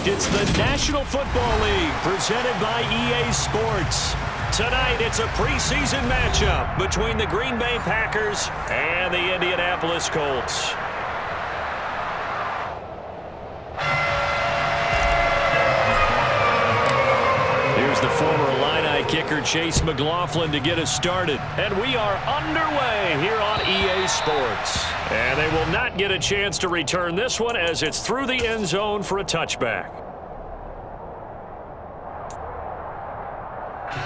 It's the National Football League presented by EA Sports. Tonight, it's a preseason matchup between the Green Bay Packers and the Indianapolis Colts. Here's the former Illini kicker Chase McLaughlin to get us started. And we are underway here on EA Sports. And they will not get a chance to return this one as it's through the end zone for a touchback.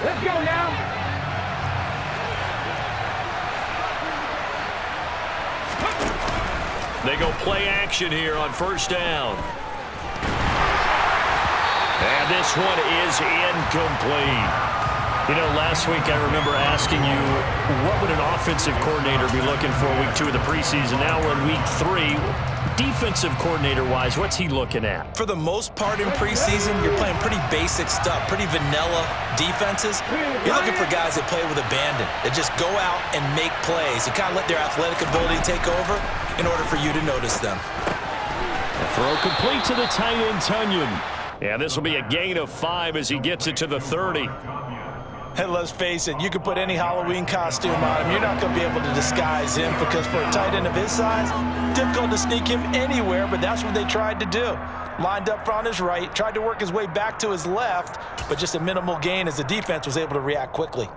Let's go now. They go play action here on first down. And this one is incomplete. You know, last week I remember asking you, what would an offensive coordinator be looking for week 2 of the preseason? Now we're in week 3. Defensive coordinator-wise, what's he looking at? For the most part in preseason, you're playing pretty basic stuff, pretty vanilla defenses. You're looking for guys that play with abandon, that just go out and make plays and kind of let their athletic ability take over in order for you to notice them. A throw complete to the tight end, Tunyon. Yeah, this will be a gain of 5 as he gets it to the 30. And let's face it, you can put any Halloween costume on him. You're not going to be able to disguise him because for a tight end of his size, difficult to sneak him anywhere, but that's what they tried to do. Lined up on his right, tried to work his way back to his left, but just a minimal gain as the defense was able to react quickly.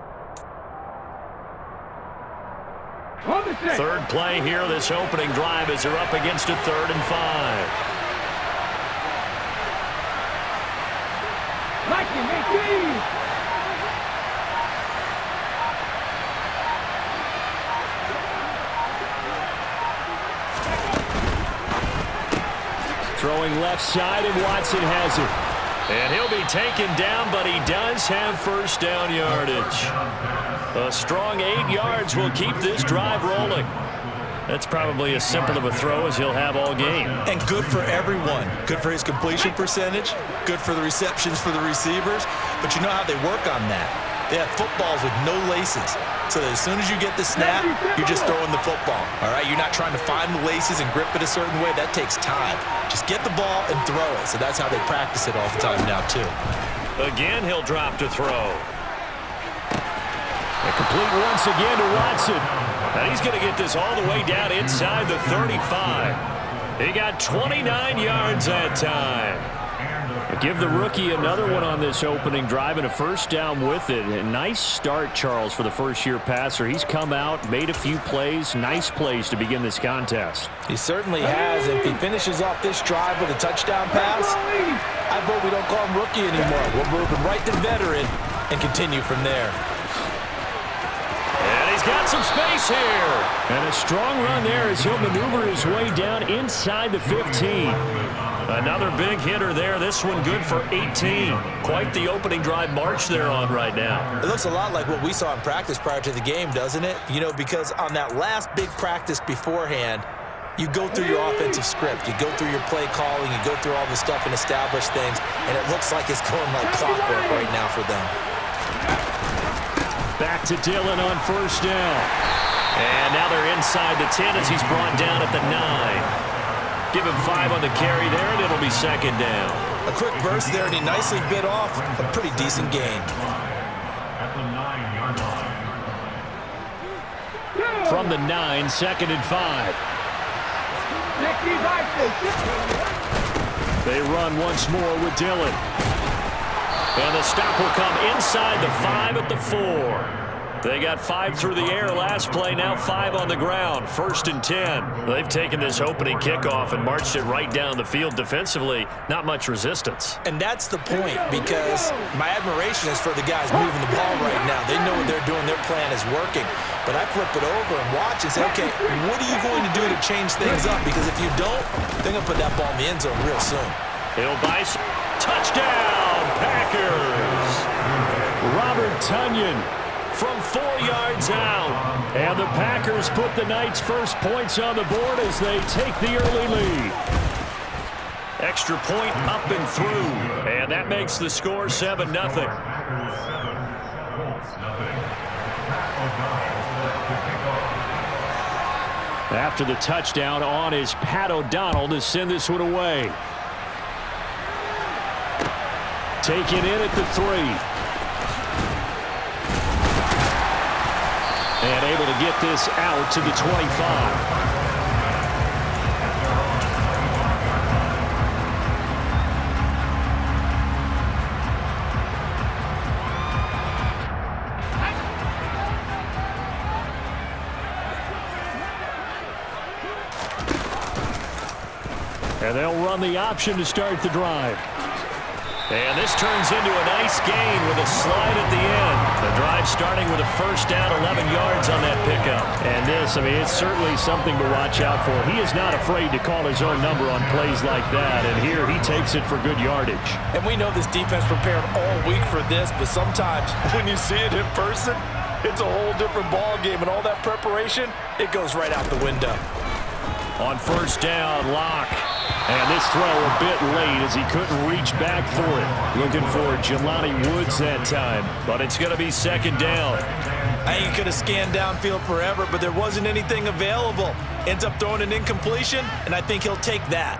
Third play here, this opening drive as they're up against a 3rd and 5. Throwing left side, and Watson has it. And he'll be taken down, but he does have first down yardage. A strong 8 yards will keep this drive rolling. That's probably as simple of a throw as he'll have all game. And good for everyone. Good for his completion percentage. Good for the receptions for the receivers. But you know how they work on that. They have footballs with no laces. So that as soon as you get the snap, you're just throwing the football. All right, you're not trying to find the laces and grip it a certain way. That takes time. Just get the ball and throw it. So that's how they practice it all the time now, too. Again, he'll drop to throw. A complete once again to Watson. And he's going to get this all the way down inside the 35. He got 29 yards that time. Give the rookie another one on this opening drive and a first down with it. A nice start, Charles, for the first-year passer. He's come out, made a few plays, nice plays to begin this contest. He certainly has. If he finishes off this drive with a touchdown pass, I vote we don't call him rookie anymore. We'll move him right to veteran and continue from there. And he's got some space here. And a strong run there as he'll maneuver his way down inside the 15. Another big hitter there. This one good for 18. Quite the opening drive march they're on right now. It looks a lot like what we saw in practice prior to the game, doesn't it? You know, because on that last big practice beforehand, you go through your offensive script. You go through your play calling. You go through all the stuff and establish things. And it looks like it's going like clockwork right now for them. Back to Dillon on first down. And now they're inside the 10 as he's brought down at the 9. Give him 5 on the carry there, and it'll be second down. A quick burst there, and he nicely bit off a pretty decent gain. From the 9, 2nd and 5. They run once more with Dillon. And the stop will come inside the 5 at the 4. They got 5 through the air last play, now 5 on the ground. 1st and 10. They've taken this opening kickoff and marched it right down the field defensively. Not much resistance. And that's the point, because my admiration is for the guys moving the ball right now. They know what they're doing. Their plan is working. But I flip it over and watch and say, okay, what are you going to do to change things up? Because if you don't, they're going to put that ball in the end zone real soon. Hill by touchdown, Packers. Robert Tunyon from 4 yards out. And the Packers put the night's first points on the board as they take the early lead. Extra point up and through. And that makes the score 7-0. After the touchdown, on is Pat O'Donnell to send this one away. taken in at the 3. And able to get this out to the 25. And they'll run the option to start the drive. And this turns into a nice gain with a slide at the end. The drive starting with a first down, 11 yards on that pickup. And this, I mean, it's certainly something to watch out for. He is not afraid to call his own number on plays like that. And here he takes it for good yardage. And we know this defense prepared all week for this, but sometimes when you see it in person, it's a whole different ball game. And all that preparation, it goes right out the window. On first down, Locke. And this throw a bit late as he couldn't reach back for it. Looking for Jelani Woods that time, but it's going to be second down. I think he could have scanned downfield forever, but there wasn't anything available. Ends up throwing an incompletion, and I think he'll take that.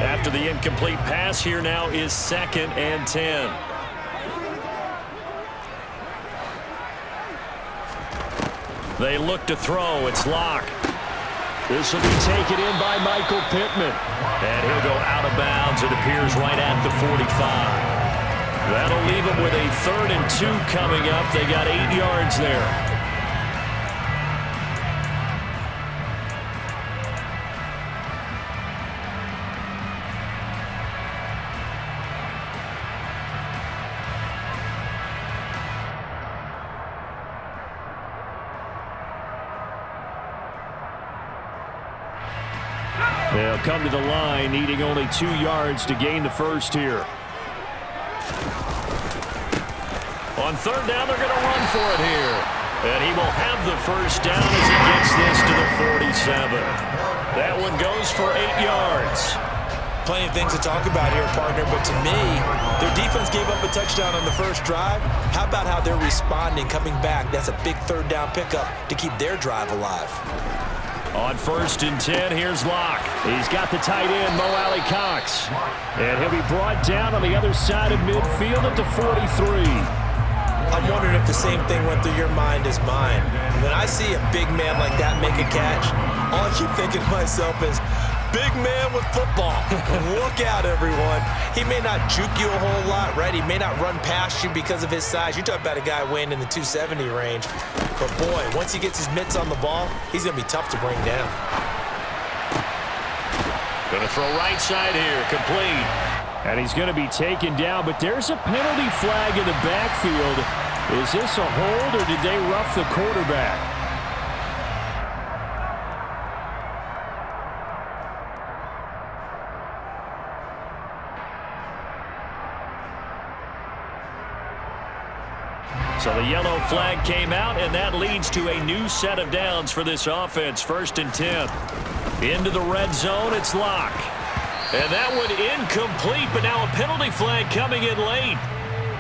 After the incomplete pass, here now is 2nd and 10. They look to throw. It's Locke. This will be taken in by Michael Pittman. And he'll go out of bounds. It appears right at the 45. That'll leave them with a 3rd and 2 coming up. They got 8 yards there. They'll come to the line, needing only 2 yards to gain the first here. On 3rd down, they're going to run for it here. And he will have the first down as he gets this to the 47. That one goes for 8 yards. Plenty of things to talk about here, partner, but to me, their defense gave up a touchdown on the first drive. How about how they're responding, coming back? That's a big 3rd down pickup to keep their drive alive. On 1st and 10, here's Locke. He's got the tight end, Mo Alley-Cox. And he'll be brought down on the other side of midfield at the 43. I'm wondering if the same thing went through your mind as mine. When I see a big man like that make a catch, all I keep thinking to myself is, big man with football. Look out, everyone. He may not juke you a whole lot, right? He may not run past you because of his size. You're talking about a guy weighing in the 270 range. But, boy, once he gets his mitts on the ball, he's going to be tough to bring down. Going to throw right side here, complete. And he's going to be taken down, but there's a penalty flag in the backfield. Is this a hold, or did they rough the quarterback? So the yellow flag came out, and that leads to a new set of downs for this offense. 1st and 10. Into the red zone, it's Locke. And that one incomplete, but now a penalty flag coming in late.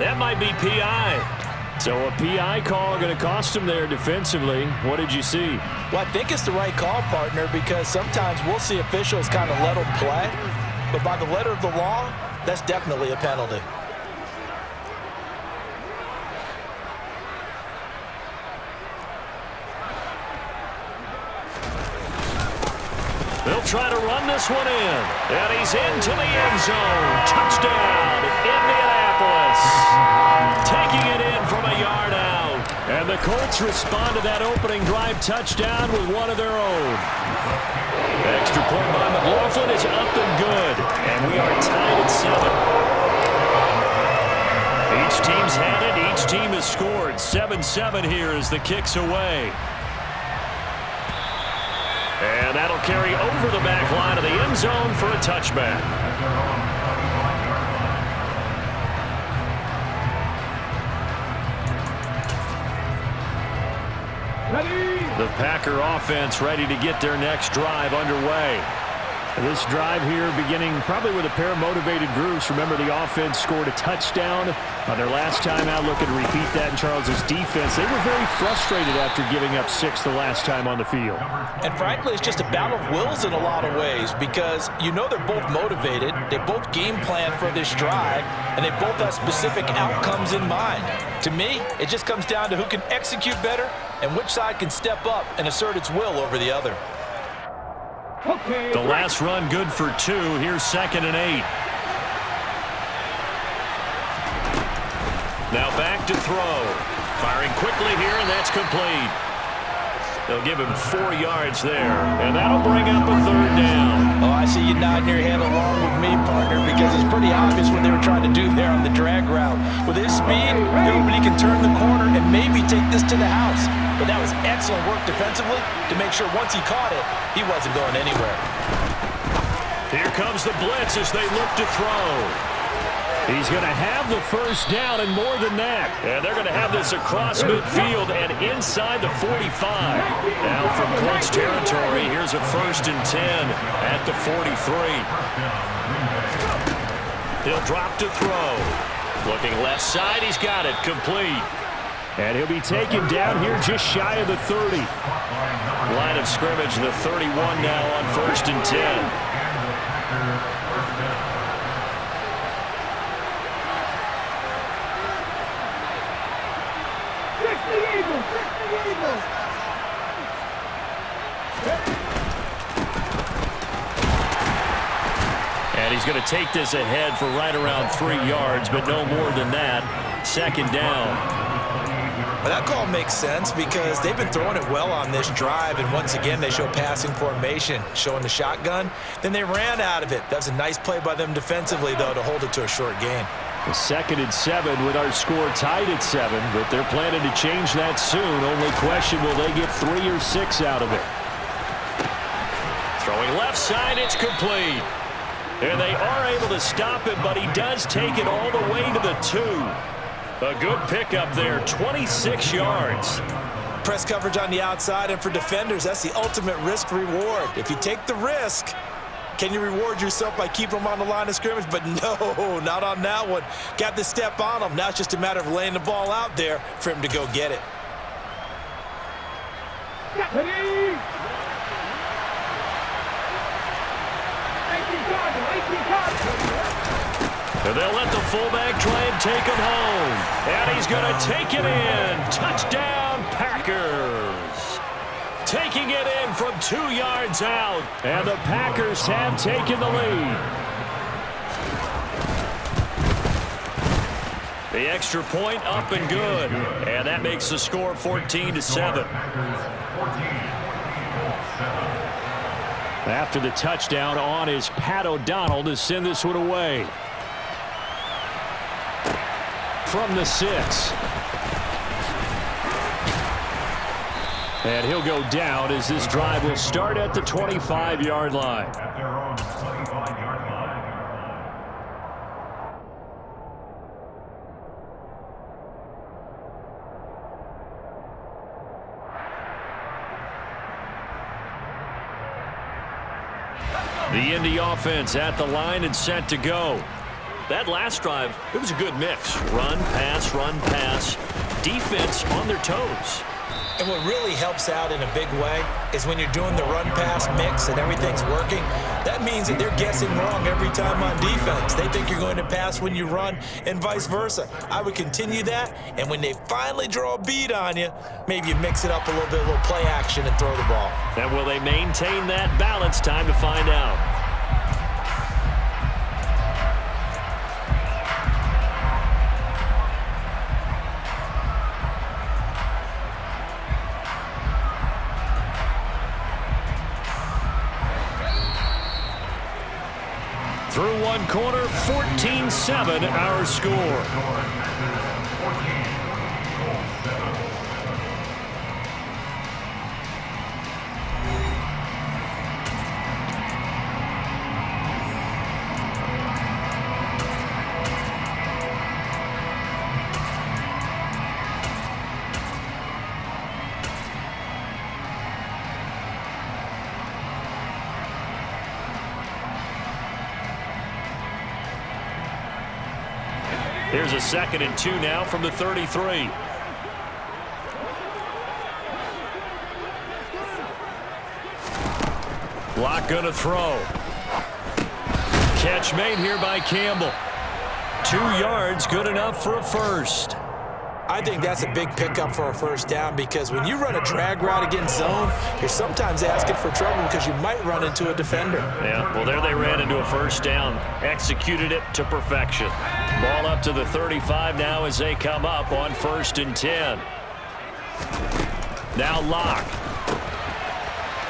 That might be PI. So a PI call going to cost him there defensively. What did you see? Well, I think it's the right call, partner, because sometimes we'll see officials kind of let them play. But by the letter of the law, that's definitely a penalty. They'll try to run this one in. And he's into the end zone. Touchdown, Indianapolis. Taking it in from a yard out. And the Colts respond to that opening drive touchdown with one of their own. Extra point by McLaughlin is up and good. And we are tied at 7. Each team's had it. Each team has scored. 7-7 here as the kick's away. And that'll carry over the back line of the end zone for a touchback. The Packer offense ready to get their next drive underway. This drive here beginning probably with a pair of motivated groups. Remember, the offense scored a touchdown on their last time out. Looking to repeat that in Charles's defense. They were very frustrated after giving up 6 the last time on the field. And frankly, it's just a battle of wills in a lot of ways because you know they're both motivated. They both game plan for this drive, and they both have specific outcomes in mind. To me, it just comes down to who can execute better and which side can step up and assert its will over the other. The last run good for 2. Here's 2nd and 8. Now back to throw. Firing quickly here, and that's complete. They'll give him 4 yards there, and that'll bring up a 3rd down. Oh, I see you nodding your head along with me, partner, because it's pretty obvious what they were trying to do there on the drag route. With his speed, he can turn the corner and maybe take this to the house. But that was excellent work defensively to make sure once he caught it, he wasn't going anywhere. Here comes the blitz as they look to throw. He's going to have the 1st down and more than that. And they're going to have this across midfield and inside the 45. Now from Colts territory, here's a 1st and 10 at the 43. He'll drop to throw. Looking left side, he's got it, complete. And he'll be taken down here just shy of the 30. Line of scrimmage, the 31 now on 1st and 10. And he's going to take this ahead for right around 3 yards, but no more than that. 2nd down. Well, that call makes sense because they've been throwing it well on this drive, and once again they show passing formation, showing the shotgun. Then they ran out of it. That was a nice play by them defensively, though, to hold it to a short gain. The 2nd and 7 with our score tied at 7, but they're planning to change that soon. Only question, will they get 3 or 6 out of it? Throwing left side, it's complete. And they are able to stop it, but he does take it all the way to the 2. A good pickup there, 26 yards. Press coverage on the outside, and for defenders, that's the ultimate risk-reward. If you take the risk, can you reward yourself by keeping them on the line of scrimmage? But no, not on that one. Got the step on him. Now it's just a matter of laying the ball out there for him to go get it. And they'll let the fullback try and take him home. And he's going to take it in. Touchdown, Packers. Taking it in from 2 yards out. And the Packers have taken the lead. The extra point up and good. And that makes the score 14-7. After the touchdown, on is Pat O'Donnell to send this one away. From the 6. And he'll go down as this drive will start at the 25-yard line. The Indy offense at the line and set to go. That last drive, it was a good mix. Run, pass, defense on their toes. And what really helps out in a big way is when you're doing the run-pass mix and everything's working, that means that they're guessing wrong every time on defense. They think you're going to pass when you run and vice versa. I would continue that, and when they finally draw a beat on you, maybe you mix it up a little bit, a little play action and throw the ball. And will they maintain that balance? Time to find out. Through one corner, 14-7 our score. Here's a 2nd and 2 now from the 33. Block gonna throw. Catch made here by Campbell. 2 yards, good enough for a first. I think that's a big pickup for a first down because when you run a drag route against zone, you're sometimes asking for trouble because you might run into a defender. Yeah, well, there they ran into a first down. Executed it to perfection. Ball up to the 35 now as they come up on 1st and 10. Now Locke.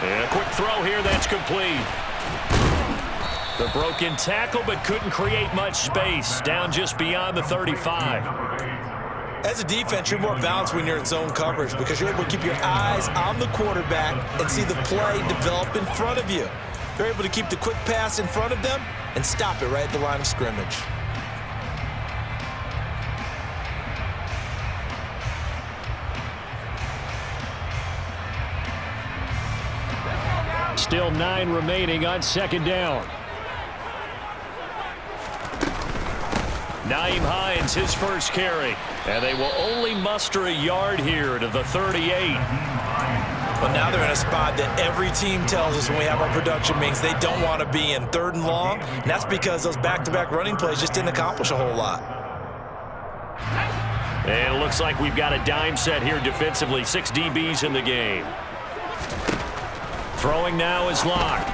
And a quick throw here that's complete. The broken tackle but couldn't create much space. Down just beyond the 35. As a defense, you're more balanced when you're in zone coverage because you're able to keep your eyes on the quarterback and see the play develop in front of you. You're able to keep the quick pass in front of them and stop it right at the line of scrimmage. Still 9 remaining on 2nd down. Nyheim Hines, his first carry. And they will only muster a yard here to the 38. Well, now they're in a spot that every team tells us when we have our production meetings they don't want to be in, 3rd and long. And that's because those back-to-back running plays just didn't accomplish a whole lot. And it looks like we've got a dime set here defensively. 6 DBs in the game. Throwing now is Locke.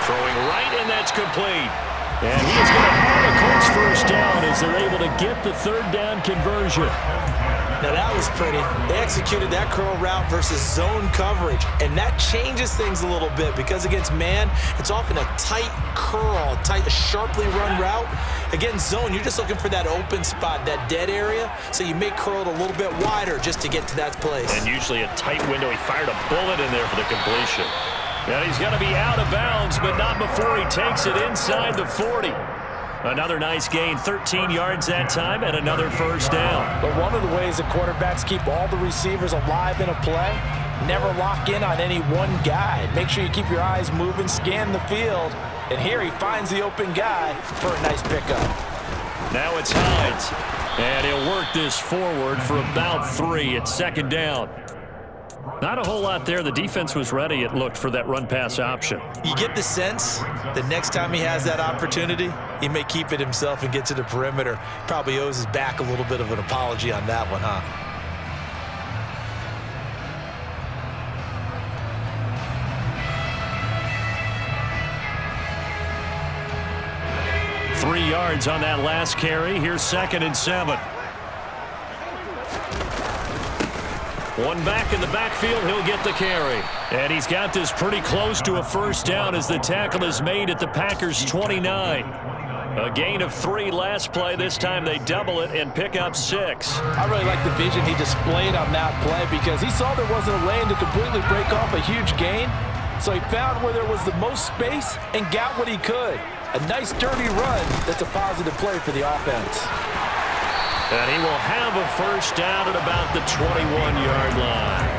Throwing right, and that's complete. And he is going to have a Colts first down as they're able to get the 3rd down conversion. Now that was pretty. They executed that curl route versus zone coverage, and that changes things a little bit because against man, it's often a tight curl, a sharply run route. Against zone, you're just looking for that open spot, that dead area, so you may curl it a little bit wider just to get to that place. And usually a tight window. He fired a bullet in there for the completion. And he's going to be out of bounds, but not before he takes it inside the 40. Another nice gain, 13 yards that time, and another first down. But one of the ways that quarterbacks keep all the receivers alive in a play, never lock in on any one guy. Make sure you keep your eyes moving, scan the field, and here he finds the open guy for a nice pickup. Now it's Hines, and he'll work this forward for about 3 at 2nd down. Not a whole lot there. The defense was ready, it looked, for that run-pass option. You get the sense that next time he has that opportunity, he may keep it himself and get to the perimeter. Probably owes his back a little bit of an apology on that one, huh? Three yards on that last carry. Here's 2nd and 7. One back in the backfield, he'll get the carry. And he's got this pretty close to a first down as the tackle is made at the Packers' 29. A gain of 3 last play. This time they double it and pick up 6. I really like the vision he displayed on that play because he saw there wasn't a lane to completely break off a huge gain. So he found where there was the most space and got what he could. A nice dirty run that's a positive play for the offense. And he will have a first down at about the 21-yard line.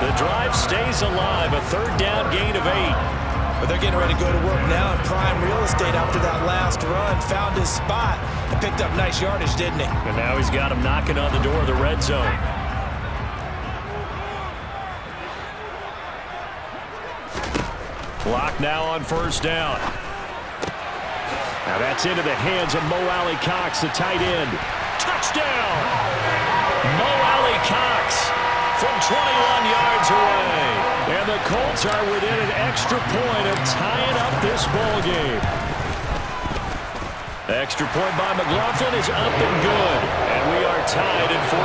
The drive stays alive, a 3rd down gain of 8. But they're getting ready to go to work now in prime real estate after that last run. Found his spot and picked up nice yardage, didn't he? And now he's got him knocking on the door of the red zone. Block now on first down. Now that's into the hands of Mo Alley-Cox, the tight end. Touchdown! Mo Alley-Cox from 21 yards away. And the Colts are within an extra point of tying up this ball game. Extra point by McLaughlin is up and good. And we are tied at 14.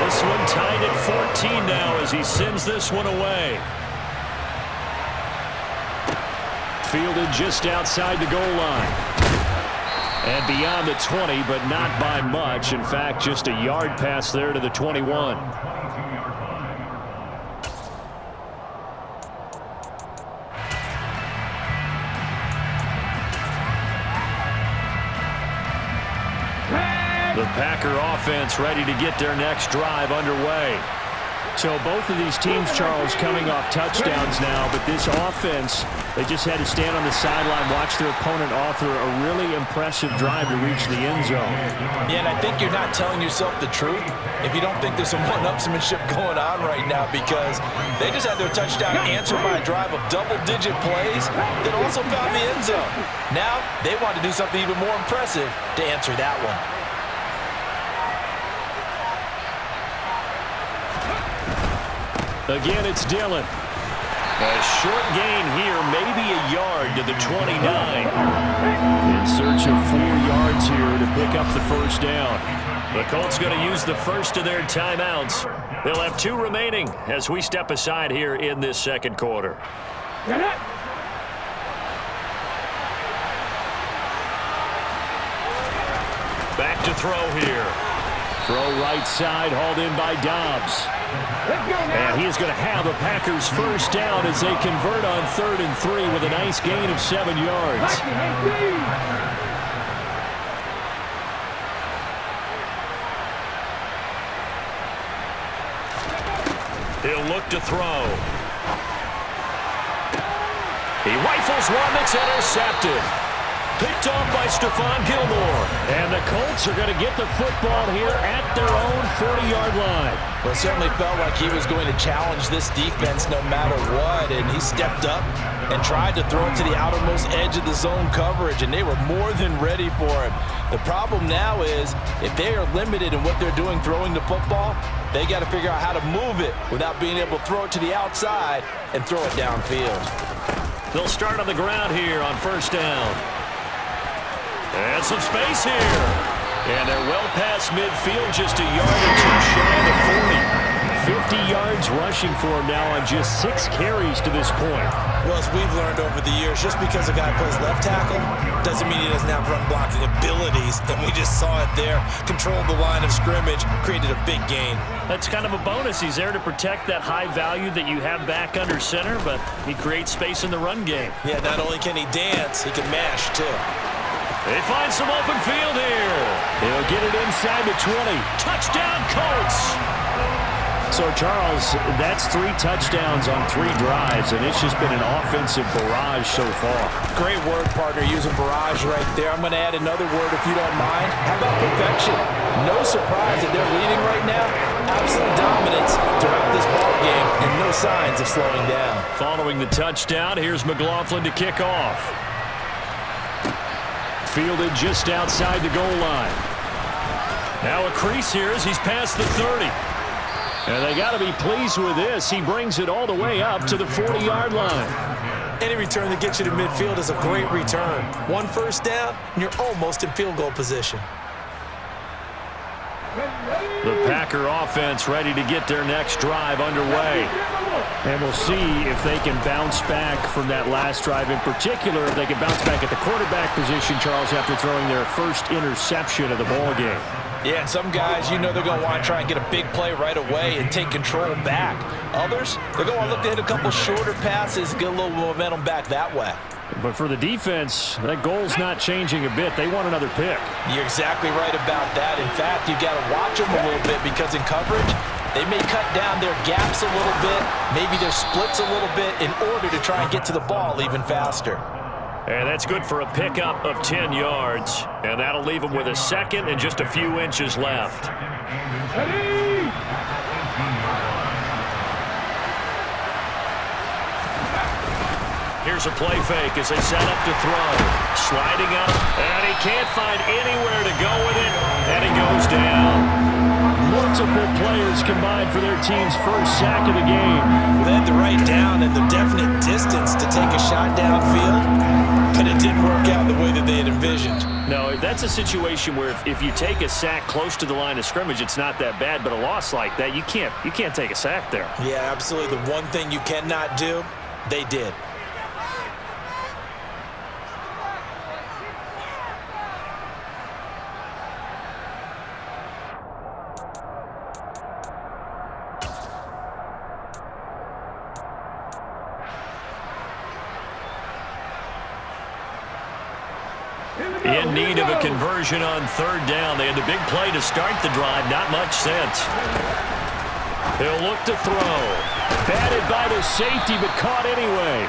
This one tied at 14 now as he sends this one away. Fielded just outside the goal line. And beyond the 20, but not by much. In fact, just a yard pass there to the 21. The Packer offense ready to get their next drive underway. So both of these teams, Charles, coming off touchdowns now, but this offense, they just had to stand on the sideline, watch their opponent author a really impressive drive to reach the end zone. Yeah, and I think you're not telling yourself the truth if you don't think there's some one-upsmanship going on right now, because they just had their touchdown answered by a drive of double-digit plays that also found the end zone. Now they want to do something even more impressive to answer that one. Again, it's Dillon. A short gain here, maybe a yard to the 29. In search of 4 yards here to pick up the first down. The Colts going to use the first of their timeouts. They'll have 2 remaining as we step aside here in this second quarter. Back to throw here. Throw right side, hauled in by Dobbs. And he is going to have a Packers first down as they convert on 3rd and 3 with a nice gain of 7 yards. He'll look to throw. He rifles one that's intercepted. Picked off by Stephon Gilmore. And the Colts are going to get the football here at their own 40-yard line. Well, it certainly felt like he was going to challenge this defense no matter what, and he stepped up and tried to throw it to the outermost edge of the zone coverage, and they were more than ready for him. The problem now is if they are limited in what they're doing throwing the football, they got to figure out how to move it without being able to throw it to the outside and throw it downfield. They'll start on the ground here on first down. And some space here. And they're well past midfield, just a yard or 2 shy of the 40. 50 yards rushing for him now on just 6 carries to this point. Well, as we've learned over the years, just because a guy plays left tackle doesn't mean he doesn't have run blocking abilities. And we just saw it there. Controlled the line of scrimmage, created a big gain. That's kind of a bonus. He's there to protect that high value that you have back under center, but he creates space in the run game. Yeah, not only can he dance, he can mash too. They find some open field here. He'll get it inside the 20. Touchdown, Colts! So, Charles, that's 3 touchdowns on 3 drives, and it's just been an offensive barrage so far. Great word, partner, using barrage right there. I'm going to add another word if you don't mind. How about perfection? No surprise that they're leading right now. Absolute dominance throughout this ball game, and no signs of slowing down. Following the touchdown, here's McLaughlin to kick off. Fielded just outside the goal line. Now a crease here as he's past the 30. And they got to be pleased with this. He brings it all the way up to the 40-yard line. Any return that gets you to midfield is a great return. 1 first down, and you're almost in field goal position. The Packer offense ready to get their next drive underway. And we'll see if they can bounce back from that last drive. In particular, if they can bounce back at the quarterback position, Charles, after throwing their first interception of the ball game. Yeah, and some guys, you know they're going to want to try and get a big play right away and take control back. Others, they're going to want to look to hit a couple shorter passes, get a little momentum back that way. But for the defense, that goal's not changing a bit. They want another pick. You're exactly right about that. In fact, you got to watch them a little bit because in coverage, they may cut down their gaps a little bit, maybe their splits a little bit in order to try and get to the ball even faster. And that's good for a pickup of 10 yards. And that'll leave them with a second and just a few inches left. Here's a play fake as they set up to throw. Sliding up, and he can't find anywhere to go with it. And he goes down. Multiple players combined for their team's first sack of the game. They had the right down and the definite distance to take a shot downfield, but it didn't work out the way that they had envisioned. No, that's a situation where if you take a sack close to the line of scrimmage, it's not that bad. But a loss like that, you can't take a sack there. Yeah, absolutely. The one thing you cannot do, they did. In need of a conversion on 3rd down. They had the big play to start the drive. Not much sense. He'll look to throw. Batted by the safety, but caught anyway.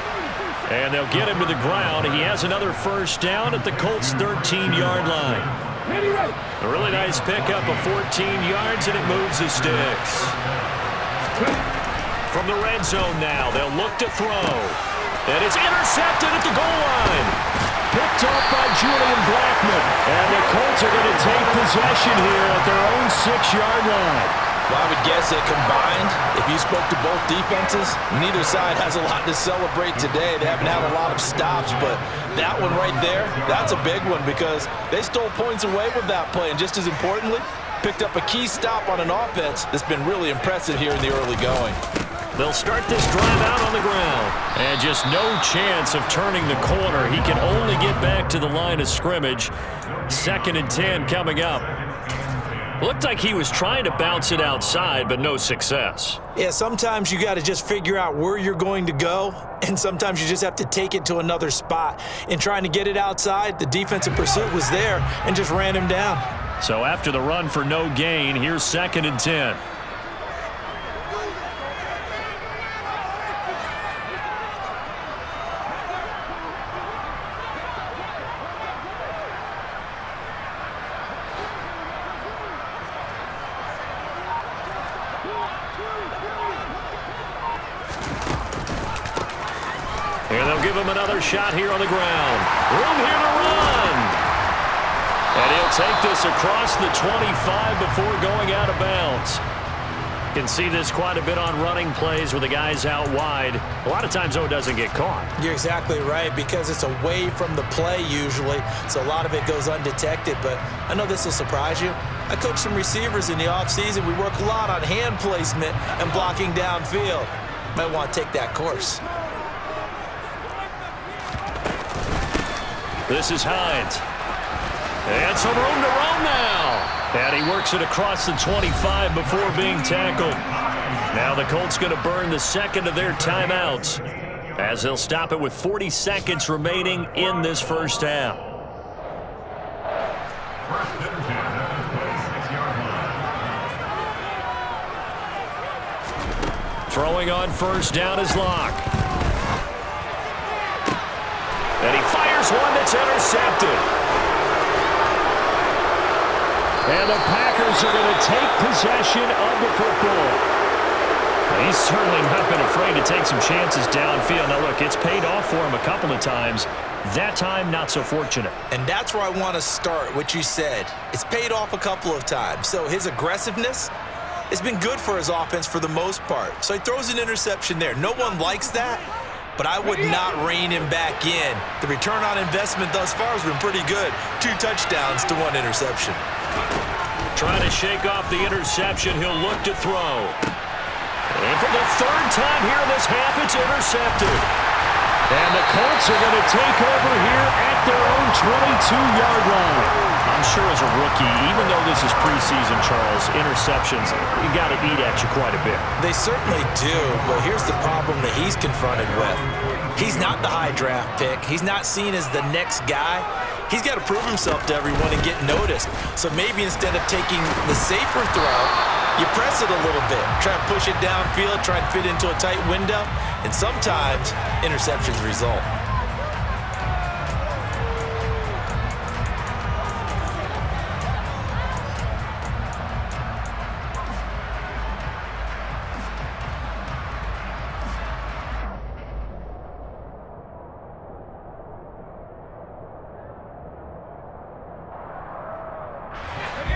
And they'll get him to the ground. He has another first down at the Colts' 13-yard line. A really nice pickup of 14 yards, and it moves the sticks. From the red zone now, they'll look to throw. And it's intercepted at the goal line. Picked up by Julian Blackmon. And the Colts are going to take possession here at their own 6-yard line. Well, I would guess that combined, if you spoke to both defenses, neither side has a lot to celebrate today. They haven't had a lot of stops, but that one right there, that's a big one because they stole points away with that play. And just as importantly, picked up a key stop on an offense that's been really impressive here in the early going. They'll start this drive out on the ground. And just no chance of turning the corner. He can only get back to the line of scrimmage. 2nd and 10 coming up. Looked like he was trying to bounce it outside, but no success. Yeah, sometimes you got to just figure out where you're going to go, and sometimes you just have to take it to another spot. In trying to get it outside, the defensive pursuit was there and just ran him down. So after the run for no gain, here's 2nd and 10. Here they'll give him another shot here on the ground. Room here to run. And he'll take this across the 25 before going out of bounds. You can see this quite a bit on running plays with the guys out wide. A lot of times, though, it doesn't get caught. You're exactly right because it's away from the play usually, so a lot of it goes undetected. But I know this will surprise you. I coach some receivers in the offseason. We work a lot on hand placement and blocking downfield. Might want to take that course. This is Hines. And some room to roam now. And he works it across the 25 before being tackled. Now the Colts going to burn the second of their timeouts as they'll stop it with 40 seconds remaining in this first half. Throwing on first down is Locke. And he fires one that's intercepted. And the Packers are going to take possession of the football. He's certainly not been afraid to take some chances downfield. Now, look, it's paid off for him a couple of times. That time, not so fortunate. And that's where I want to start, what you said. It's paid off a couple of times. So his aggressiveness has been good for his offense for the most part. So he throws an interception there. No one likes that, but I would not rein him back in. The return on investment thus far has been pretty good. 2 touchdowns to 1 interception. Trying to shake off the interception. He'll look to throw. And for the 3rd time here in this half, it's intercepted. And the Colts are going to take over here at their own 22-yard line. I'm sure as a rookie, even though this is preseason, Charles, interceptions, you got to eat at you quite a bit. They certainly do, but here's the problem that he's confronted with. He's not the high draft pick. He's not seen as the next guy. He's got to prove himself to everyone and get noticed. So maybe instead of taking the safer throw, you press it a little bit. Try and push it downfield, try and fit into a tight window, and sometimes interceptions result.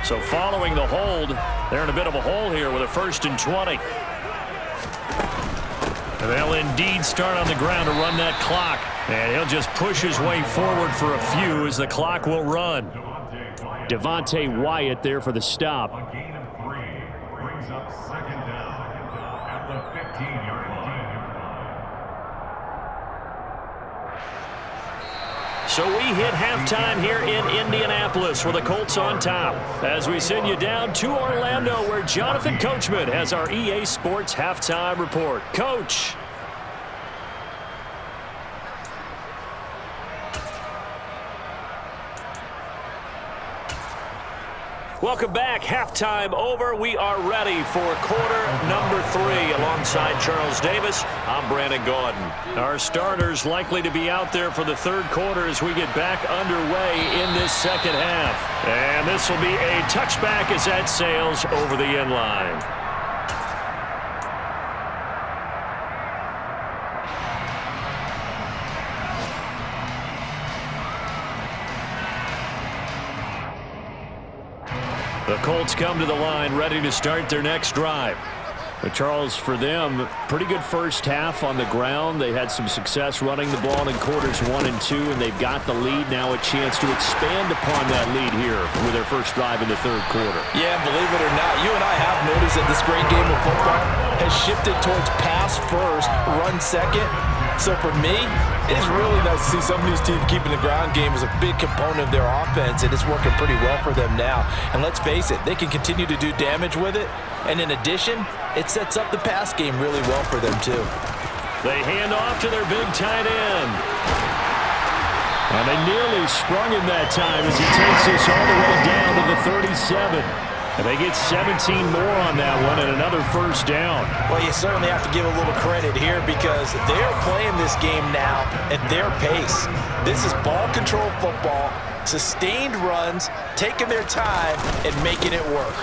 So following the hold, they're in a bit of a hole here with a 1st and 20. They'll indeed start on the ground to run that clock. And he'll just push his way forward for a few as the clock will run. Devontae Wyatt there for the stop. A gain of 3 brings up 2nd down at the 15-yard line. So we hit halftime here in Indianapolis with the Colts on top as we send you down to Orlando where Jonathan Coachman has our EA Sports halftime report. Coach. Welcome back. Halftime over. We are ready for quarter number 3. Alongside Charles Davis, I'm Brandon Gaudin. Our starters likely to be out there for the third quarter as we get back underway in this second half. And this will be a touchback as that sails over the end line. The Colts come to the line ready to start their next drive. But Charles, for them, pretty good first half on the ground. They had some success running the ball in quarters 1 and 2, and they've got the lead. Now a chance to expand upon that lead here with their first drive in the third quarter. Yeah, believe it or not, you and I have noticed that this great game of football has shifted towards pass first, run second. So for me, it is really nice to see some of these teams keeping the ground game as a big component of their offense, and it's working pretty well for them now. And let's face it, they can continue to do damage with it. And in addition, it sets up the pass game really well for them too. They hand off to their big tight end. And they nearly sprung him that time as he takes this all the way down to the 37. And they get 17 more on that one and another first down. Well, you certainly have to give a little credit here because they're playing this game now at their pace. This is ball control football, sustained runs, taking their time, and making it work.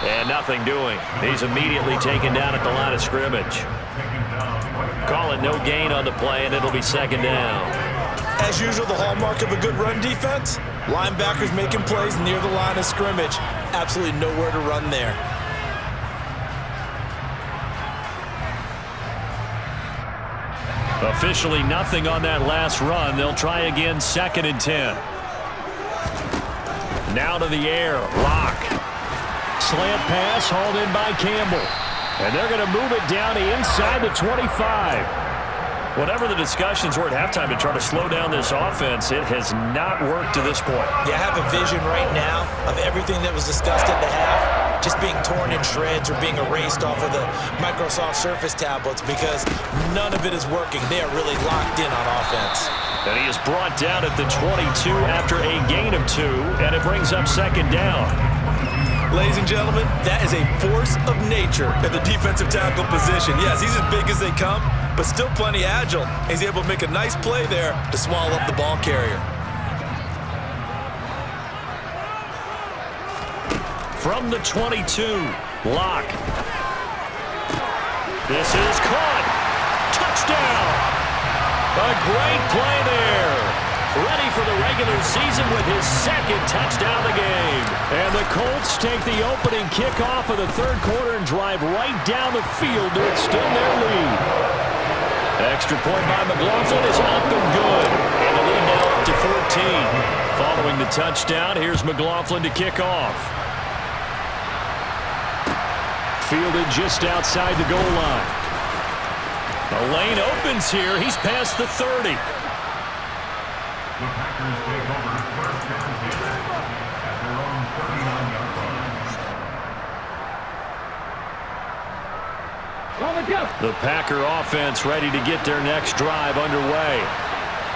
And nothing doing. He's immediately taken down at the line of scrimmage. Call it no gain on the play, and it'll be second down. As usual, the hallmark of a good run defense, linebackers making plays near the line of scrimmage. Absolutely nowhere to run there. Officially nothing on that last run. They'll try again, 2nd and 10. Now to the air, Lock. Slant pass hauled in by Campbell. And they're going to move it down inside the 25. Whatever the discussions were at halftime to try to slow down this offense, it has not worked to this point. Yeah, I have a vision right now of everything that was discussed at the half just being torn in shreds or being erased off of the Microsoft Surface tablets because none of it is working. They are really locked in on offense. And he is brought down at the 22 after a gain of 2, and it brings up second down. Ladies and gentlemen, that is a force of nature at the defensive tackle position. Yes, he's as big as they come, but still plenty agile. He's able to make a nice play there to swallow up the ball carrier. From the 22, Lock. This is caught. Touchdown. A great play there. Ready for the regular season with his 2nd touchdown of the game. And the Colts take the opening kickoff of the third quarter and drive right down the field to extend their lead. Extra point by McLaughlin is up and good. And the lead now up to 14. Following the touchdown, here's McLaughlin to kick off. Fielded just outside the goal line. The lane opens here. He's past the 30. The Packers take over first down at their own 39-yard line. The Packer offense ready to get their next drive underway.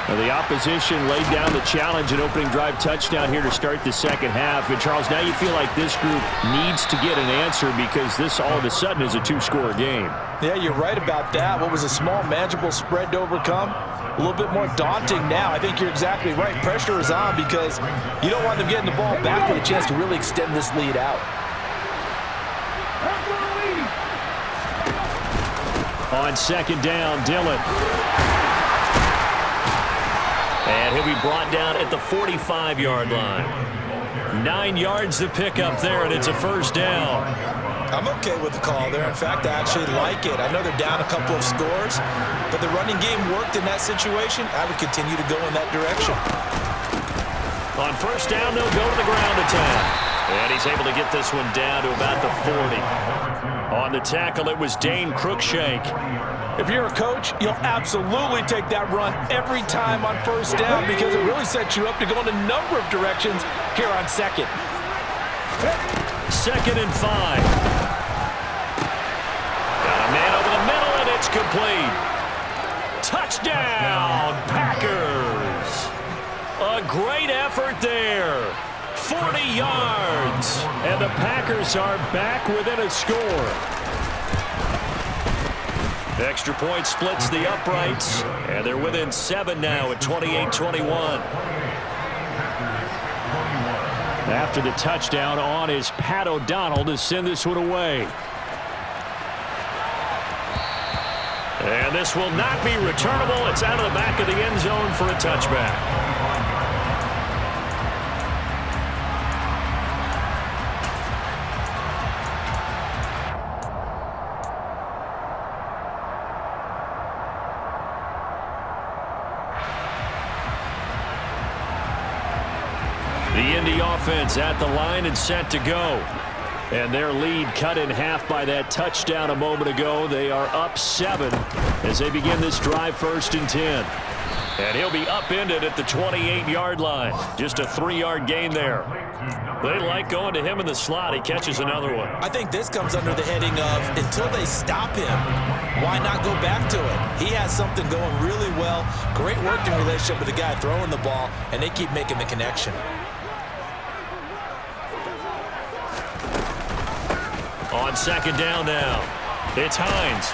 Now the opposition laid down the challenge and opening drive touchdown here to start the second half. And Charles, now you feel like this group needs to get an answer because this all of a sudden is a 2-score game. Yeah, you're right about that. What was a small, manageable spread to overcome? A little bit more daunting now. I think you're exactly right. Pressure is on because you don't want them getting the ball back with a chance to really extend this lead out. On second down, Dillon. And he'll be brought down at the 45-yard line. 9 yards to pick up there, and it's a first down. I'm okay with the call there. In fact, I actually like it. I know they're down a couple of scores, but the running game worked in that situation. I would continue to go in that direction. On first down, they'll go to the ground attack. And he's able to get this one down to about the 40. On the tackle, it was Dane Cruikshank. If you're a coach, you'll absolutely take that run every time on first down because it really sets you up to go in a number of directions here on second. 2nd and 5. Got a man over the middle, and it's complete. Touchdown, Packers. A great effort there. 40 yards. And the Packers are back within a score. Extra point splits the uprights, and they're within 7 now at 28-21. After the touchdown on is Pat O'Donnell to send this one away. And this will not be returnable. It's out of the back of the end zone for a touchback. The Indy offense at the line and set to go. And their lead cut in half by that touchdown a moment ago. They are up 7 as they begin this drive 1st and 10. And he'll be upended at the 28-yard line. Just a 3-yard gain there. They like going to him in the slot. He catches another one. I think this comes under the heading of until they stop him, why not go back to it? He has something going really well. Great working relationship with the guy throwing the ball, and they keep making the connection. On 2nd down now, it's Hines.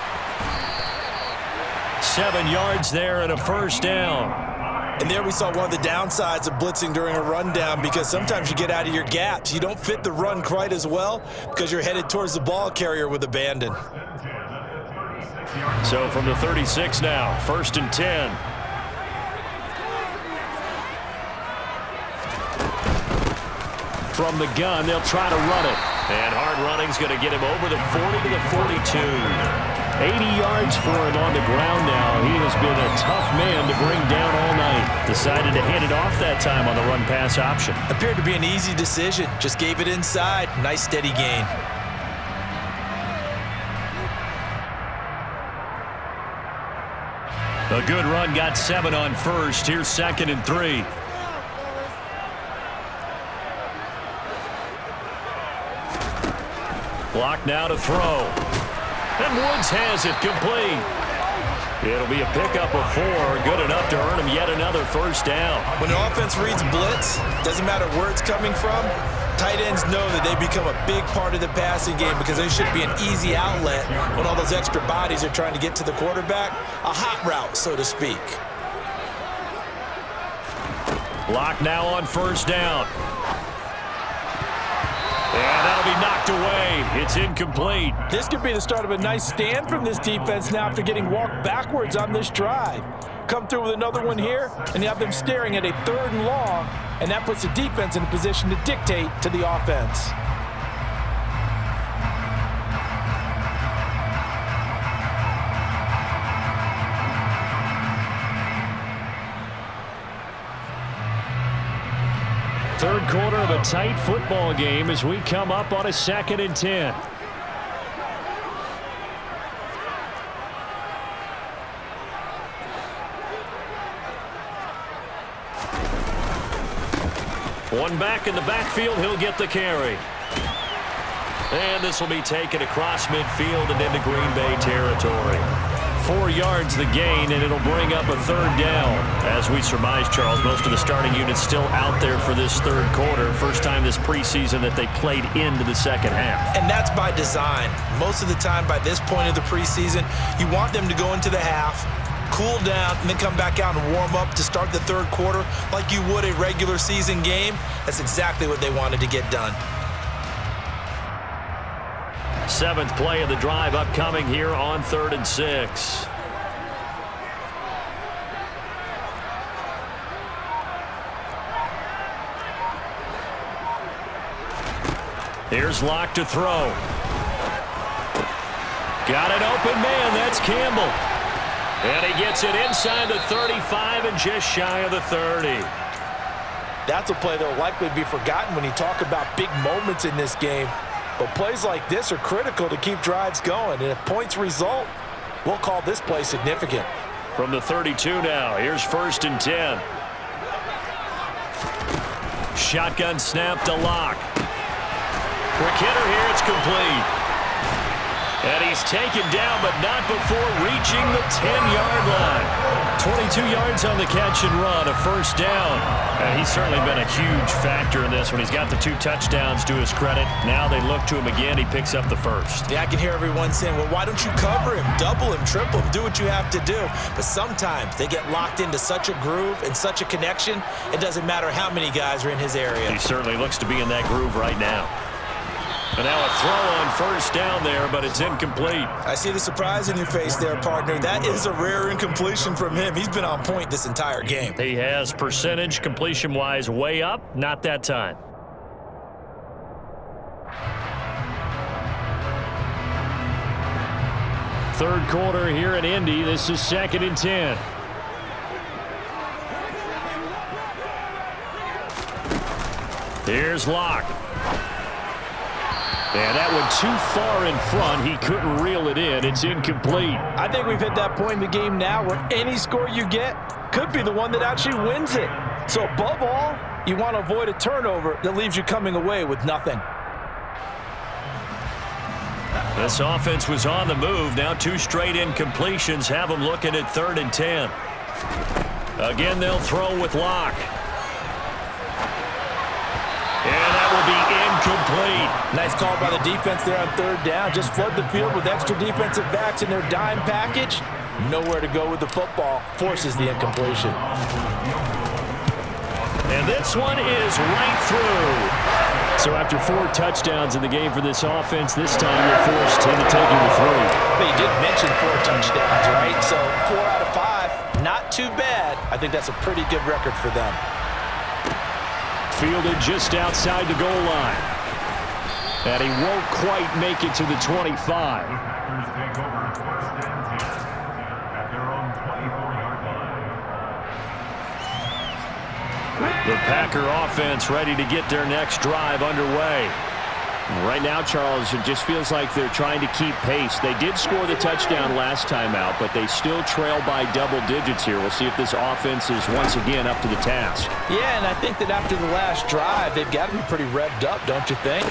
7 yards there and a 1st down. And there we saw one of the downsides of blitzing during a rundown, because sometimes you get out of your gaps. You don't fit the run quite as well because you're headed towards the ball carrier with abandon. So from the 36 now, 1st and 10. From the gun, they'll try to run it. And hard running's going to get him over the 40 to the 42. 80 yards for him on the ground now. He has been a tough man to bring down all night. Decided to hand it off that time on the run-pass option. Appeared to be an easy decision. Just gave it inside. Nice steady gain. A good run got 7 on 1st. Here's 2nd and 3. Block now to throw. And Woods has it complete. It'll be a pickup of 4. Good enough to earn him yet another 1st down. When an offense reads blitz, doesn't matter where it's coming from, tight ends know that they become a big part of the passing game because they should be an easy outlet when all those extra bodies are trying to get to the quarterback. A hot route, so to speak. Block now on 1st down. And that'll be knocked away. It's incomplete. This could be the start of a nice stand from this defense now after getting walked backwards on this drive. Come through with another one here, and you have them staring at a 3rd and long, and that puts the defense in a position to dictate to the offense. Third quarter of a tight football game as we come up on a 2nd and 10. One back in the backfield, he'll get the carry. And this will be taken across midfield and into Green Bay territory. 4 yards the gain, and it'll bring up a 3rd down. As we surmise, Charles, most of the starting units still out there for this 3rd quarter. First time this preseason that they played into the 2nd half. And that's by design. Most of the time by this point of the preseason, you want them to go into the half, cool down, and then come back out and warm up to start the 3rd quarter like you would a regular season game. That's exactly what they wanted to get done. 7th play of the drive upcoming here on 3rd and 6. Here's Locke to throw. Got an open man. That's Campbell. And he gets it inside the 35 and just shy of the 30. That's a play that will likely be forgotten when you talk about big moments in this game. But plays like this are critical to keep drives going. And if points result, we'll call this play significant. From the 32 now, here's 1st and 10. Shotgun snap to Locke. Quick hitter here, it's complete. And he's taken down, but not before reaching the 10-yard line. 22 yards on the catch and run, a first down. And he's certainly been a huge factor in this when he's got the 2 touchdowns to his credit. Now they look to him again. He picks up the first. Yeah, I can hear everyone saying, well, why don't you cover him, double him, triple him, do what you have to do. But sometimes they get locked into such a groove and such a connection, it doesn't matter how many guys are in his area. He certainly looks to be in that groove right now. And now a throw on first down there, but it's incomplete. I see the surprise in your face there, partner. That is a rare incompletion from him. He's been on point this entire game. He has percentage completion-wise way up, not that time. Third quarter here in Indy. This is 2nd and 10. Here's Locke. And that one too far in front. He couldn't reel it in. It's incomplete. I think we've hit that point in the game now where any score you get could be the one that actually wins it. So above all, you want to avoid a turnover that leaves you coming away with nothing. This offense was on the move. Now 2 straight incompletions have them looking at 3rd and 10. Again, they'll throw with Locke. And that will be incomplete. Nice call by the defense there on 3rd down. Just flood the field with extra defensive backs in their dime package. Nowhere to go with the football. Forces the incompletion. And this one is right through. So after 4 touchdowns in the game for this offense, this time they're forced into taking the 3. But you did mention 4 touchdowns, right? So 4 out of 5, not too bad. I think that's a pretty good record for them. Fielded just outside the goal line. And he won't quite make it to the 25. Packers take over 1st and 10 at their own 24-yard line. The Packer offense ready to get their next drive underway. Right now, Charles, it just feels like they're trying to keep pace. They did score the touchdown last time out, but they still trail by double digits here. We'll see if this offense is once again up to the task. Yeah, and I think that after the last drive, they've got to be pretty revved up, don't you think?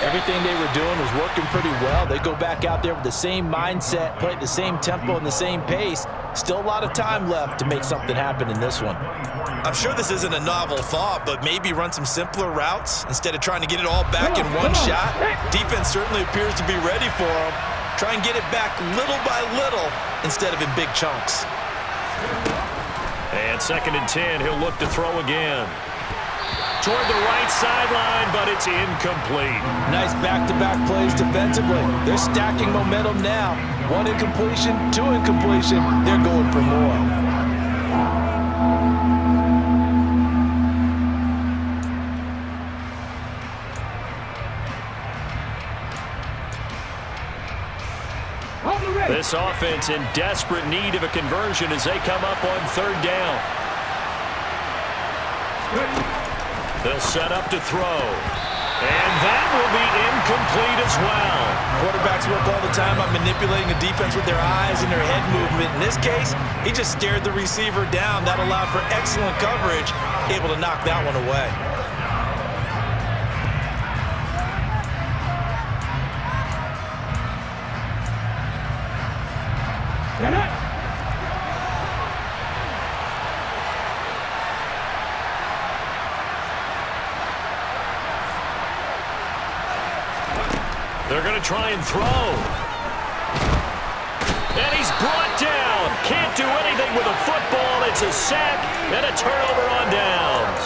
Everything they were doing was working pretty well. They go back out there with the same mindset, play at the same tempo and the same pace. Still a lot of time left to make something happen in this one. I'm sure this isn't a novel thought, but maybe run some simpler routes instead of trying to get it all back in one shot. Defense certainly appears to be ready for them. Try and get it back little by little instead of in big chunks. And 2nd and 10, he'll look to throw again. Toward the right sideline, but it's incomplete. Nice back-to-back plays defensively. They're stacking momentum now. 1 incompletion, 2 incompletion. They're going for more. This offense in desperate need of a conversion as they come up on 3rd down. They'll set up to throw. And that will be incomplete as well. Quarterbacks work all the time on manipulating a defense with their eyes and their head movement. In this case, he just stared the receiver down. That allowed for excellent coverage, able to knock that one away. They're going to try and throw. And he's brought down. Can't do anything with a football. It's a sack and a turnover on downs.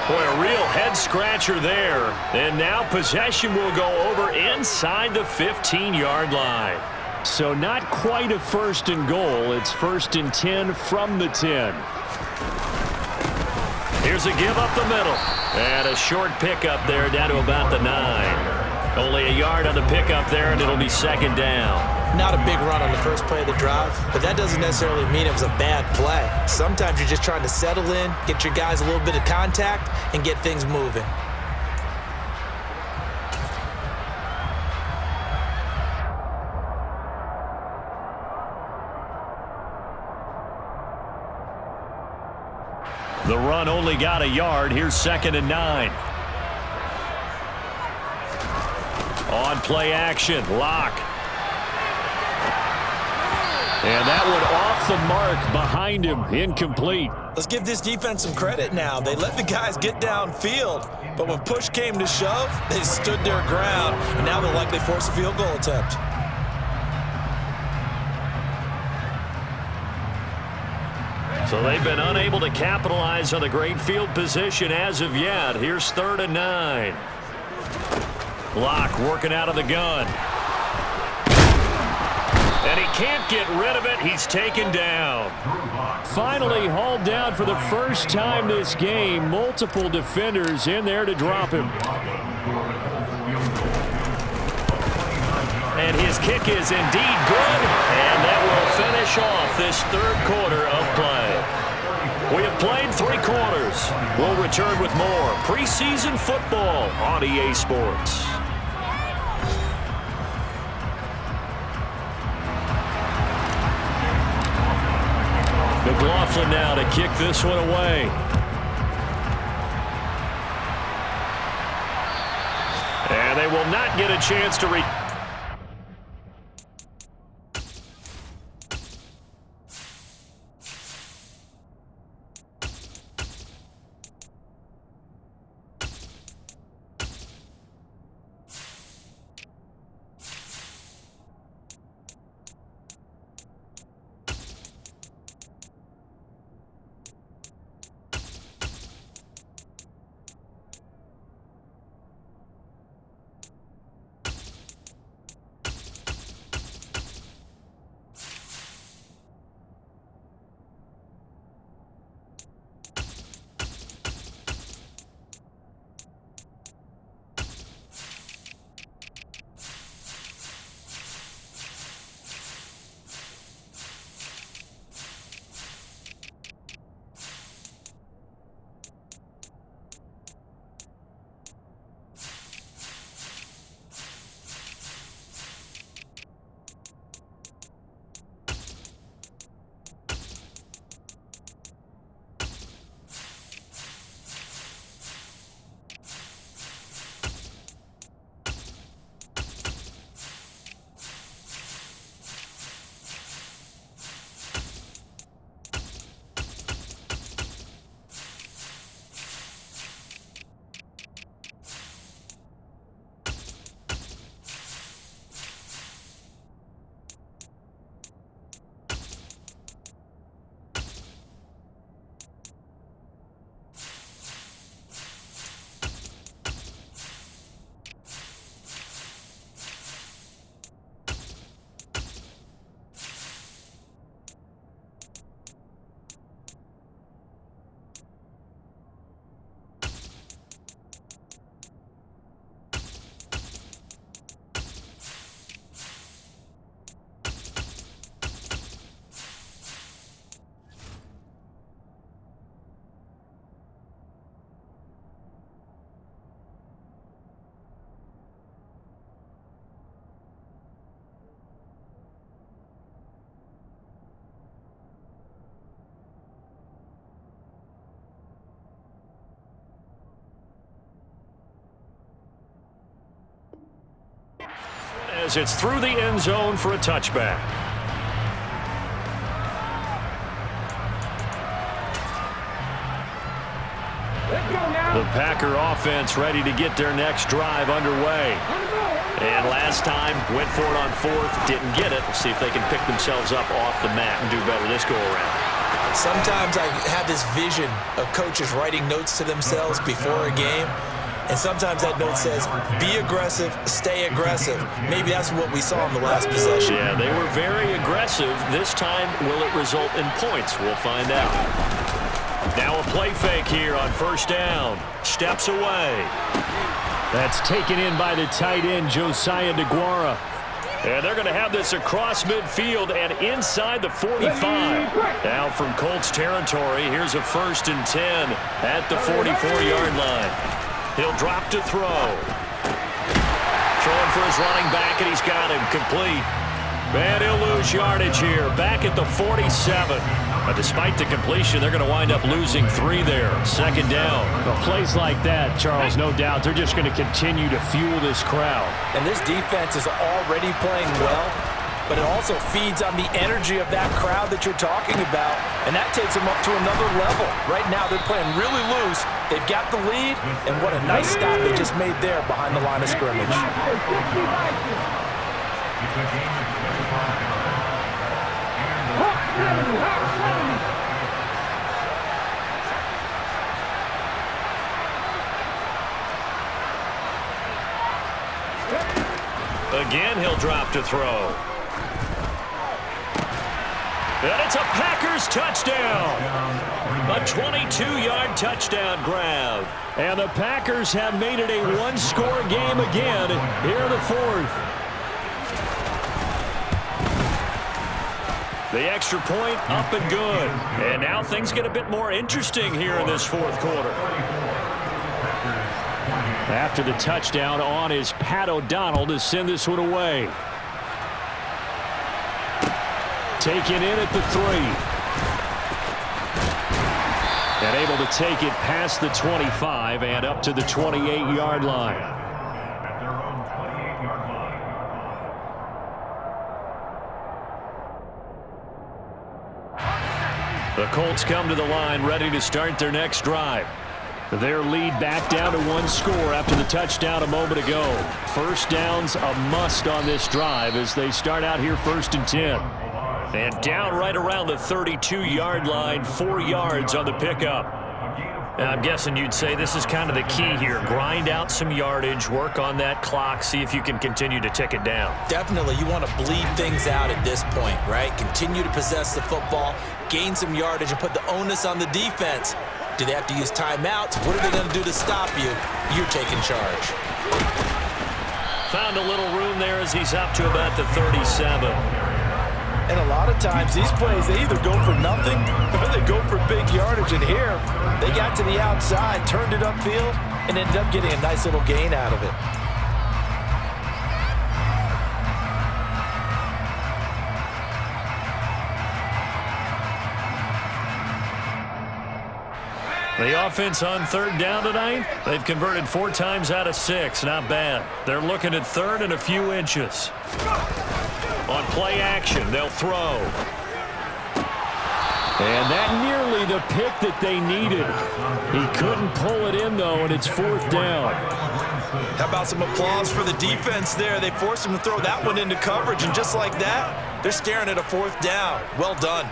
Boy, a real head-scratcher there. And now possession will go over inside the 15-yard line. So not quite a 1st and goal. It's 1st and 10 from the 10. Here's a give up the middle. And a short pickup there down to about the 9. Only a yard on the pickup there, and it'll be 2nd down. Not a big run on the first play of the drive, but that doesn't necessarily mean it was a bad play. Sometimes you're just trying to settle in, get your guys a little bit of contact, and get things moving. The run only got a yard. Here's 2nd and 9. On play action, Locke. And that one off the mark behind him, incomplete. Let's give this defense some credit now. They let the guys get downfield, but when push came to shove, they stood their ground, and now they'll likely force a field goal attempt. So they've been unable to capitalize on the great field position as of yet. Here's 3rd and 9. Block working out of the gun. And he can't get rid of it. He's taken down. Finally hauled down for the first time this game. Multiple defenders in there to drop him. And his kick is indeed good. And that will finish off this 3rd quarter of play. We have played 3 quarters. We'll return with more preseason football on EA Sports. McLaughlin now to kick this one away. And they will not get a chance to as it's through the end zone for a touchback. The Packer offense ready to get their next drive underway. And last time, went for it on 4th, didn't get it. We'll see if they can pick themselves up off the mat and do better this go-around. Sometimes I have this vision of coaches writing notes to themselves before a game. And sometimes that note says, be aggressive, stay aggressive. Maybe that's what we saw in the last possession. Yeah, they were very aggressive. This time, will it result in points? We'll find out. Now a play fake here on 1st down. Steps away. That's taken in by the tight end, Josiah DeGuara. And they're going to have this across midfield and inside the 45. Now from Colts territory, here's a 1st and 10 at the 44-yard line. He'll drop to throw. Throwing for his running back, and he's got him complete. And he'll lose yardage here, back at the 47. But despite the completion, they're going to wind up losing 3 there. 2nd down. Well, plays like that, Charles, no doubt, they're just going to continue to fuel this crowd. And this defense is already playing well. but it also feeds on the energy of that crowd that you're talking about, and that takes them up to another level. Right now, they're playing really loose. They've got the lead, and what a nice stop they just made there behind the line of scrimmage. Again, he'll drop to throw. And it's a Packers touchdown. A 22-yard touchdown grab. And the Packers have made it a one-score game again here in the fourth. The extra point up and good. And now things get a bit more interesting here in this fourth quarter. After the touchdown on is Pat O'Donnell to send this one away. Taken in at the 3. And able to take it past the 25 and up to the 28-yard line. At their own 28-yard line. The Colts come to the line ready to start their next drive. Their lead back down to one score after the touchdown a moment ago. First down's a must on this drive as they start out here 1st and 10. And down right around the 32-yard line, 4 yards on the pickup. And I'm guessing you'd say this is kind of the key here. Grind out some yardage, work on that clock, see if you can continue to tick it down. Definitely, you want to bleed things out at this point, right? Continue to possess the football, gain some yardage, and put the onus on the defense. Do they have to use timeouts? What are they going to do to stop you? You're taking charge. Found a little room there as he's up to about the 37. And a lot of times, these plays, they either go for nothing or they go for big yardage. And here, they got to the outside, turned it upfield, and ended up getting a nice little gain out of it. The offense on 3rd down tonight, they've converted 4 times out of 6. Not bad. They're looking at 3rd and a few inches. On play action, they'll throw. And that nearly the pick that they needed. He couldn't pull it in, though, and it's 4th down. How about some applause for the defense there? They forced him to throw that one into coverage, and just like that, they're staring at a 4th down. Well done.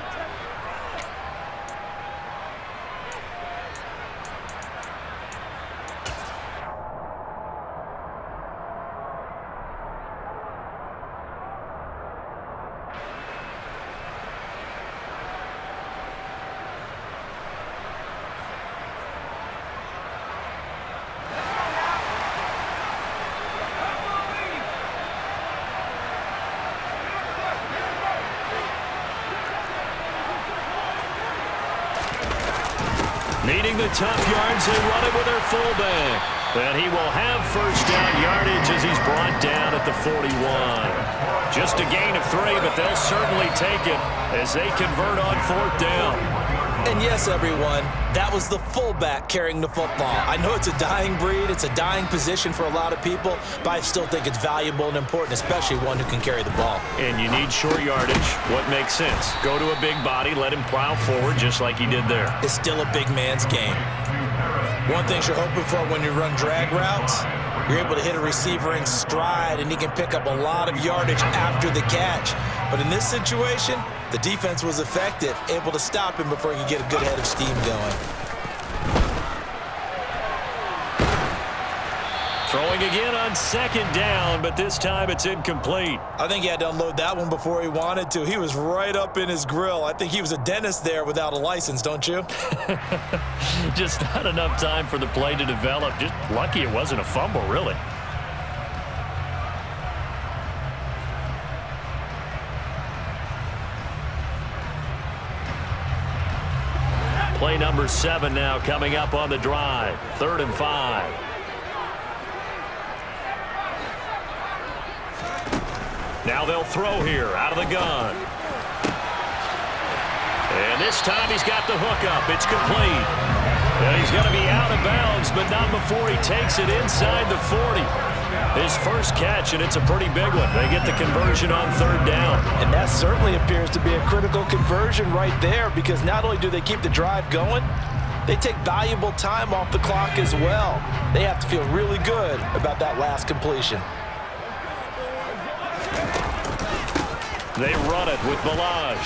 Needing the tough yards, they run it with their fullback. And he will have 1st down yardage as he's brought down at the 41. Just a gain of 3, but they'll certainly take it as they convert on 4th down. And yes, everyone, that was the fullback carrying the football. I know it's a dying breed, it's a dying position for a lot of people, but I still think it's valuable and important, especially one who can carry the ball. And you need short yardage. What makes sense? Go to a big body, let him plow forward just like he did there. It's still a big man's game. One thing you're hoping for when you run drag routes, you're able to hit a receiver in stride, and he can pick up a lot of yardage after the catch. But in this situation, the defense was effective, able to stop him before he could get a good head of steam going. Throwing again on 2nd down, but this time it's incomplete. I think he had to unload that one before he wanted to. He was right up in his grill. I think he was a dentist there without a license, don't you? Just not enough time for the play to develop. Just lucky it wasn't a fumble, really. Play number 7 now coming up on the drive. 3rd and 5. Now they'll throw here out of the gun. And this time he's got the hook up. It's complete. And he's going to be out of bounds, but not before he takes it inside the 40. His first catch, and it's a pretty big one. They get the conversion on third down. And that certainly appears to be a critical conversion right there, because not only do they keep the drive going, they take valuable time off the clock as well. They have to feel really good about that last completion. They run it with Balaj.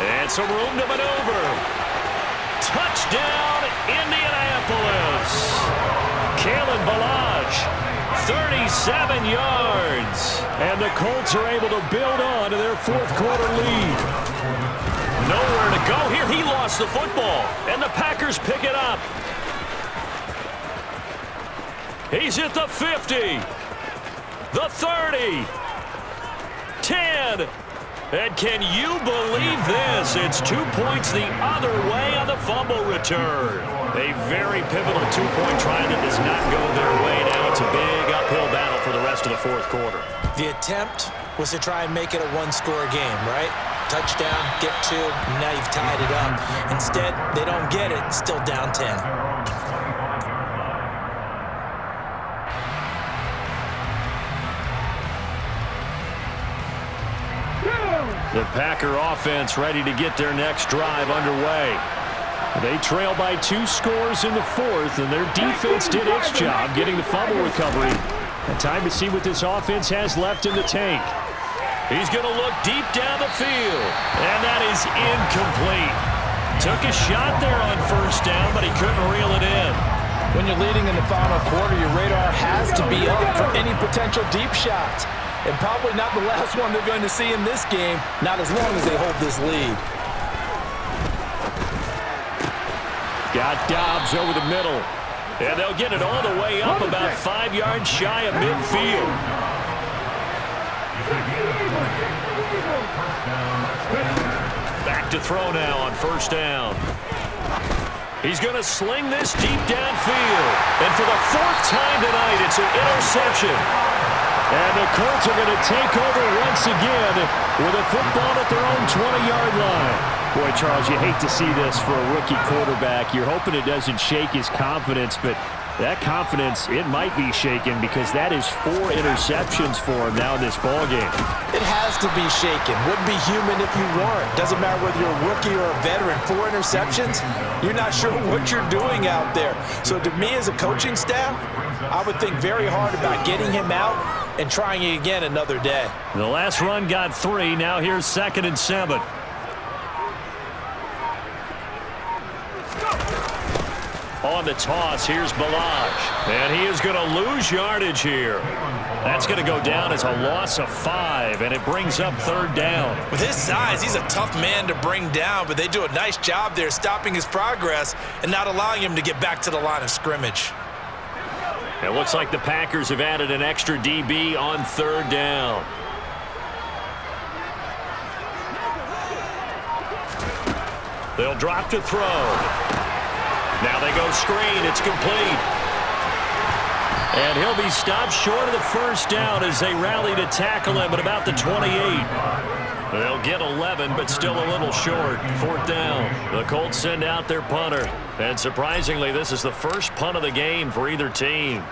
And some room to maneuver. Touchdown, Indianapolis. Kalen Balaj, 37 yards. And the Colts are able to build on to their fourth quarter lead. Nowhere to go here. He lost the football, and the Packers pick it up. He's at the 50, the 30, 10. And can you believe this? It's 2 points the other way on the fumble return. A very pivotal two-point try that does not go their way. Now it's a big uphill battle for the rest of the fourth quarter. The attempt was to try and make it a one-score game, right? Touchdown, get two, now you've tied it up. Instead, they don't get it, still down 10. The Packer offense ready to get their next drive underway. They trail by 2 scores in the fourth, and their defense did its job getting the fumble recovery. And time to see what this offense has left in the tank. He's going to look deep down the field, and that is incomplete. Took a shot there on first down, but he couldn't reel it in. When you're leading in the final quarter, your radar has to be up for any potential deep shots. And probably not the last one they're going to see in this game, not as long as they hold this lead. Got Dobbs over the middle. And they'll get it all the way up about 5 yards shy of midfield. Back to throw now on first down. He's going to sling this deep downfield. And for the 4th time tonight, it's an interception. And the Colts are going to take over once again with a football at their own 20-yard line. Boy, Charles, you hate to see this for a rookie quarterback. You're hoping it doesn't shake his confidence, but that confidence, it might be shaken because that is 4 interceptions for him now in this ballgame. It has to be shaken. Wouldn't be human if you weren't. Doesn't matter whether you're a rookie or a veteran. 4 interceptions, you're not sure what you're doing out there. So to me as a coaching staff, I would think very hard about getting him out and trying it again another day. The last run got 3. Now here's 2nd and 7. On the toss, here's Balaj. And he is going to lose yardage here. That's going to go down as a loss of 5, and it brings up 3rd down. With his size, he's a tough man to bring down, but they do a nice job there stopping his progress and not allowing him to get back to the line of scrimmage. It looks like the Packers have added an extra DB on 3rd down. They'll drop to throw. Now they go screen. It's complete. And he'll be stopped short of the first down as they rally to tackle him at about the 28. They'll get 11, but still a little short. 4th down. The Colts send out their punter. And surprisingly, this is the first punt of the game for either team.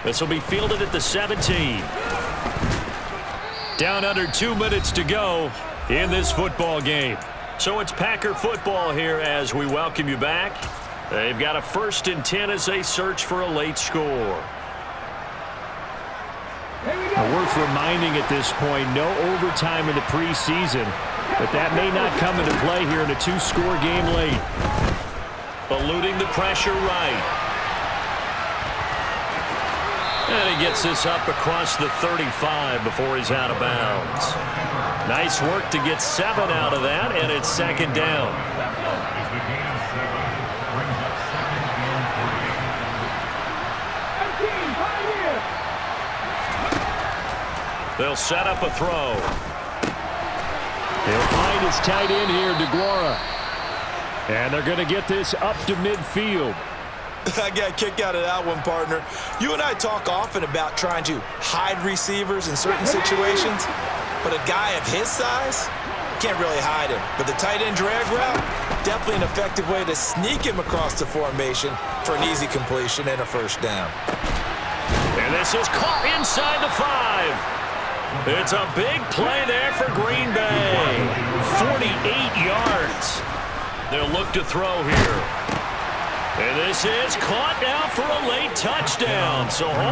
This will be fielded at the 17. Down under 2 minutes to go in this football game. So it's Packer football here as we welcome you back. They've got a 1st and 10 as they search for a late score. Worth reminding at this point, no overtime in the preseason, but that may not come into play here in a 2-score game late. Eluding the pressure right. And he gets this up across the 35 before he's out of bounds. Nice work to get 7 out of that, and it's 2nd down. They'll set up a throw. They'll find his tight end here, DeGuara. And they're going to get this up to midfield. I got a kick out of that one, partner. You and I talk often about trying to hide receivers in certain situations, but a guy of his size can't really hide him. But the tight end drag route, definitely an effective way to sneak him across the formation for an easy completion and a first down. And this is caught inside the 5. It's a big play there for Green Bay. 48 yards. They'll look to throw here. And this is caught now for a late touchdown. So